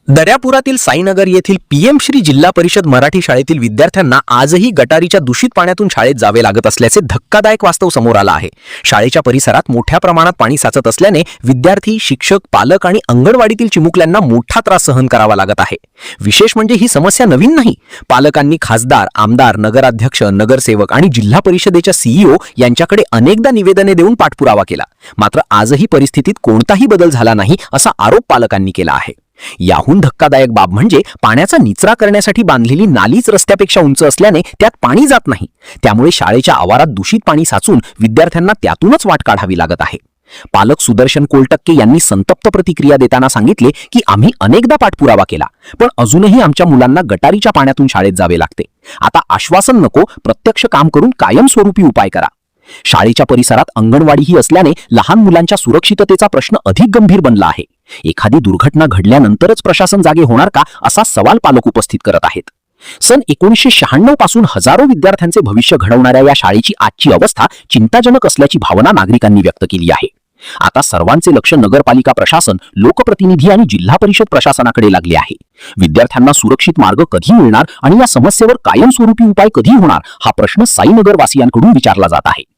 दर्यापुरातील साईनगर येथील पीएम श्री जिल्हा परिषद मराठी शाळेतील विद्यार्थ्यांना आजही गटारीच्या दूषित पाण्यातून शाळेत जावे लागत असल्याचे धक्कादायक वास्तव समोर आलं आहे। शाळेच्या परिसरात मोठ्या प्रमाणात पाणी साचत असल्याने विद्यार्थी, शिक्षक, पालक आणि अंगणवाडीतील चिमुकल्यांना मोठा त्रास सहन करावा लागत आहे। विशेष म्हणजे ही समस्या नवीन नाही। पालकांनी खासदार, आमदार, नगराध्यक्ष, नगरसेवक आणि जिल्हा परिषदेच्या सीईओ यांच्याकडे अनेकदा निवेदने देऊन पाठपुरावा केला, मात्र आजही परिस्थितीत कोणताही बदल झाला नाही असा आरोप पालकांनी केला आहे। याहून धक्कादायक बाब म्हणजे पाण्याचा निचरा करण्यासाठी बांधलेली नालीच रस्त्यापेक्षा उंच असल्याने त्यात पाणी जात नाही। त्यामुळे शाळेच्या आवारात दूषित पाणी साचून विद्यार्थ्यांना त्यातूनच वाट काढावी लागत आहे। पालक सुदर्शन कोलटक्के यांनी संतप्त प्रतिक्रिया देताना सांगितले की आम्ही अनेकदा पाठपुरावा केला, पण अजूनही आमच्या मुलांना गटारीच्या पाण्यातून शाळेत जावे लागते। आता आश्वासन नको, प्रत्यक्ष काम करून कायमस्वरूपी उपाय करा। शाळेच्या परिसरात अंगणवाडीही असल्याने लहान मुलांच्या सुरक्षिततेचा प्रश्न अधिक गंभीर बनला आहे। एखादी दुर्घटना घडल्यानंतरच प्रशासन जागे होणार का असा सवाल पालक उपस्थित करत आहेत। सन 1996 पासून हजारो विद्यार्थ्यांचे भविष्य घडवणाऱ्या या शाळेची आजची अवस्था चिंताजनक असल्याची भावना नागरिकांनी व्यक्त केली आहे। आता सर्वांचे लक्ष नगरपालिका प्रशासन, लोकप्रतिनिधी आणि जिल्हा परिषद प्रशासनाकडे लागले आहे। विद्यार्थ्यांना सुरक्षित मार्ग कधी मिळणार आणि या समस्येवर कायमस्वरूपी उपाय कधी होणार हा प्रश्न साईनगर वासियांकडून विचारला जात आहे।